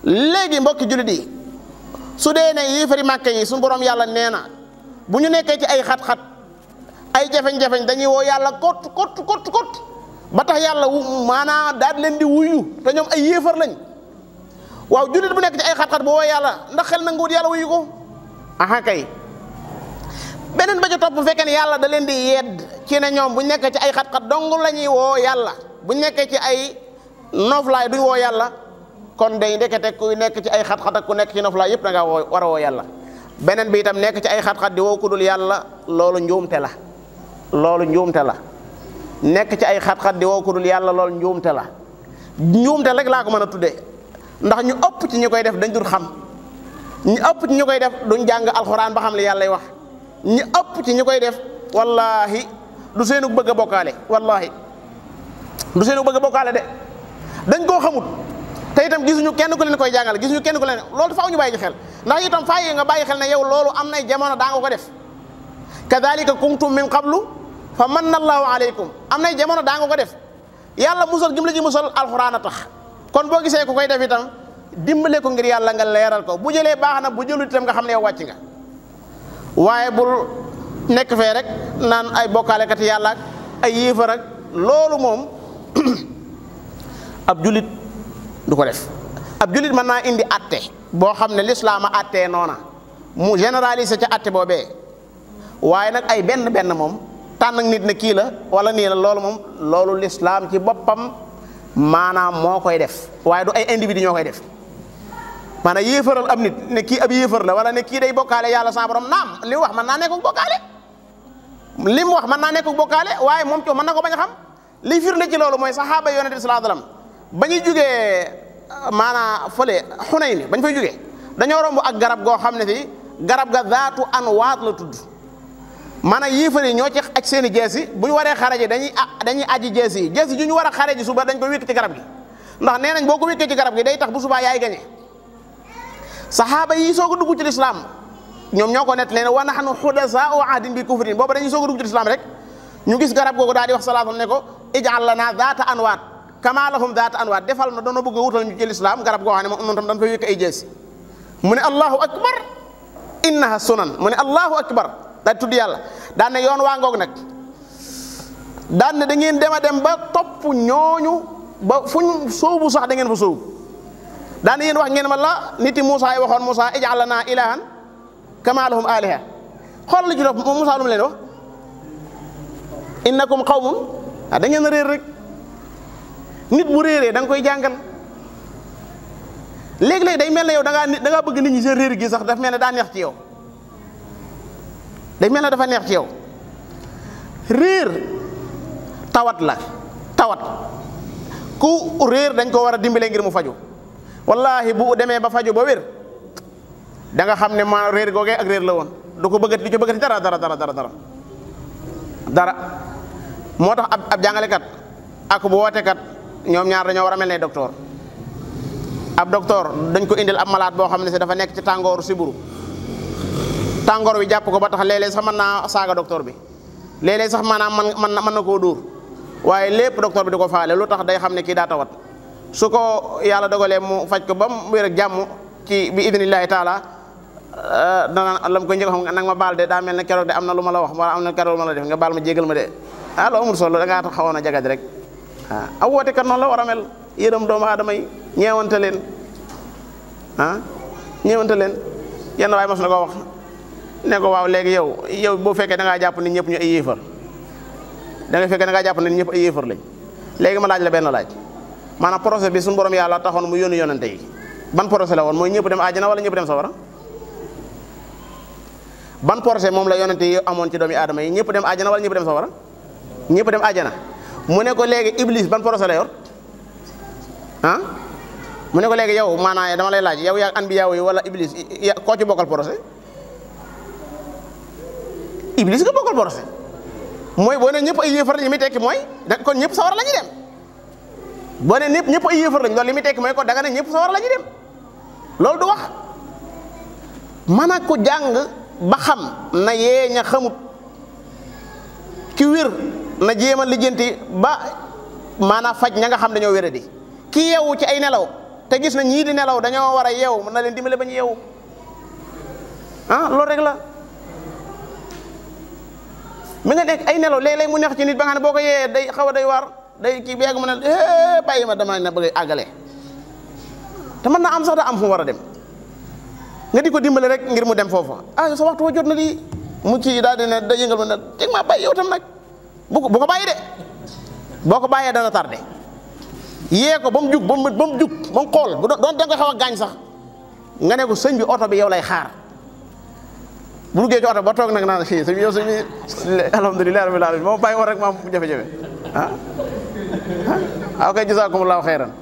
léegi mbokki jullit yi su dee ne yéefari Màkka yi suñu borom yàlla nee na bu ñu nekkee ci ay xat-xat ay jafeñ-jafeñ dañuy woo yàlla kot ba tax yàlla maanaa daal leen di wuyu te ñoom ay yéefar lañ. waaw jullit bu nekk ci ay xat-xat bu woo yàlla ndax xel nanguwut yàlla wuyu ko aha kay. beneen ba ca topp bu fekkee ne yàlla da leen di yedd ci ne ñoom bu ñu nekkee ci ay xat-xat dong la ñuy woo yàlla bu ñu nekkee ci ay noflaay duñ woo yàlla kon day ndekete ku nekk ci ay xat-xat ak ku nekk ci noflaay yëpp da ngaa war a woo yàlla. beneen bi itam nekk ci ay xat-xat di woo ku dul yàlla loolu njuumte la nekk ci ay xat-xat di woo ku dul yàlla loolu njuumte la rek laa ko mën a tuddee ndax ñu ëpp ci ñu koy def dañ dul xam ñu ëpp ci ñu koy def duñ jàng alxuraan ba xam li yàlla wax. ñi ëpp ci ñi koy def wallahi du seenu bëgg a bokkaale wallahi du seenu bëgg a bokkaale de dañ koo xamut te itam gisuñu kenn ku leen koy jàngal gisuñu kenn ku leen loolu faaw ñu bàyyi ci xel ndax itam faa yi nga bàyyi xel ne yow loolu am nay jamono daa nga ko def kadhalika kuntum min qablu fa manna allahu alaykum am nay jamono daa nga ko def yàlla musal gim la ci musal alxuraan a tax kon boo gisee ku koy def itam dimbale ko ngir yàlla nga leeral ko bu jëlee baax na bu jëlut itam nga xam ne yow wàcc nga waaye bul nekk fee rek naan ay bokkaalekat yàlla ak ay yéefar ak loolu moom ab julit du ko def. ab julit mën naa indi atte boo xam ne lislaam a attee noona mu généraliser ca atte boobee waaye nag ay benn moom tànn ak nit ne kii la wala nii la loolu moom loolu lislaam ci boppam maanaam moo koy def waaye du ay individu ñoo koy def. maanaam yéefaral am nit ne kii ab yéefar la wala ne kii day bokkaale yàlla sa borom naam li mu wax mën naa nekk bokkaale li mu wax mën naa nekk bokkaale waaye moom coow mën na ko bañ a xam liy firnde ci loolu mooy saxaaba yonent bi sallallahu alayhi wasallam ba ñuy jugee maanaam fële Xunayn bañ fay jugee dañoo romb ak garab goo xam ne si garab ga zaatu anwaat la tudd maanaam yéefar yi ñoo ci aj seen i jees yi bu ñu waree xare ji dañuy aji jees yi ju ñu war a xare ji suba dañ ko wékk ci garab gi ndax nee nañ boo ko wékkee ci garab gi day tax bu subaa yaay gañe saxaaba yi soog a dugg ci lislaam ñoom ñoo ko nett leen wa nahnu hudasaa'u ahdin bi kufrin booba dañuy soog a dugg ci lislaam rek ñu gis garab googu daal di wax salaatu ne ko ij'al lana zaata anwaat kama lahum zaata anwaat defal na doona bëgg a wutal ñu ci lislaam garab goo xam ne moom noonu tam dañ fay wékk ay jeesi mu ne allahu akbar innaha sunan mu ne allahu akbar daal tudd yàlla daan ne yoon waa ngoog nag daan ne da ngeen dem a dem ba topp ñooñu ba fuñ soobu sax da ngeen fa soobu daan yéen wax ngeen ma la nit yi Moussa yi waxoon Moussa ij'al lanaa ilaahan kamaa lahum aaliha xool la ci dof Moussa lu mu leen wax innakum qawmun da ngeen réer rek nit bu réeree da nga koy jàngal léegi-léegi day mel ne yow da ngaa bëgg nit ñi seen réer gi sax daf mel ne daa neex ci yow day mel ne dafa neex ci yow réer tawat la ku réer dañ ko war a dimbale ngir mu faju wallahi bu demee ba faju ba wér da nga xam ne ma réer googee ak réer la woon du ko bëggati du ko bëggati dara moo tax ab jàngalekat ak bu wootekat ñoom ñaar dañoo war a mel ne docteur ab docteur dañ ko indil ab malade boo xam ne si dafa nekk ci tàngooru siburu tàngoor bi jàpp ko ba tax léeg-léeg sax mën naa saaga docteur bi léeg-léeg sax maanaam mën na koo dóor waaye lépp docteur bi di ko faale lu tax day xam ne kii daa tawat su ko yàlla dogalee mu faj ko ba mu wér ak jàmm ci bi idnillahi taala dana lam koy njëkk xam nag ma baal de daa mel ne keroog de am na lu ma la wax wala am na keroog lu ma la def nga baal ma jégal ma de loo amul solo da ngaa xawoon a jagaj rek aw woote kat noonu la war a mel yërëm doomu aadama yi ñeewante leen ñeewante leen yenn waaye mos na ko wax ne ko waaw léegi yow boo fekkee da ngaa jàpp nit ñëpp ñu ay yéefar da nga fekkee da ngaa jàpp nit ñëpp ay yéefar lañ léegi ma laaj la benn laaj maanaam procès bi suñu borom yàlla taxoon mu yónni yonente yi ban procès la woon mooy ñëpp dem àjjana wala ñëpp dem sawara ban procès moom la yonente yi amoon ci doomi aadama yi ñëpp dem àjjana wala ñëpp dem sawara ñëpp dem àjjana mu ne ko léegi iblis ban procès la yor mu ne ko léegi yow maanaam dama lay laaj yow yaa anbiya yi wala iblis koo ci bokkal procès iblis nga bokkal procès mooy boo ne ñëpp ay yéefar lañ li muy tekki mooy kon ñëpp sawara la ñuy dem boo ne ñëpp ay yéefar lañ loolu li muy tekki mooy kon da nga ne ñëpp sawara la ñuy dem loolu du wax mën a ko jàng ba xam na yee ña xamut ki wér na jéem a lijjanti ba maanaam faj ña nga xam dañoo wéradi ki yeewu ci ay nelaw te gis na ñii di nelaw dañoo war a yeewu mën na leen dimbale ba ñu yeewu loolu rek la. mi nga nekk ay nelaw léeg-léeg mu neex ci nit ba nga ne boo ko yee day xaw a day war day kii beeg mu ne bàyyi ma dama na bëgg àggale te mën naa am sax da am fu mu war a dem nga di ko dimbale rek ngir mu dem foofu sa waxtu wa jot na lii mu kii daal di ne da yëngal ma ne teg maa bàyyi yow tam nag bu ko bàyyi de boo ko bàyyee dana tardé yee ko ba mu jug ba mu jug ba mu xool bu doon da nga xaw a gaañ sax nga ne ko sëñ bi oto bi yow lay xaar bu duggee ci oto ba toog nag naan sëñ bi yow sëñ bi alhamdulilah rabbil alamin moom bàyyi war rek ma am jafe-jafe ok jazakumullahu xayran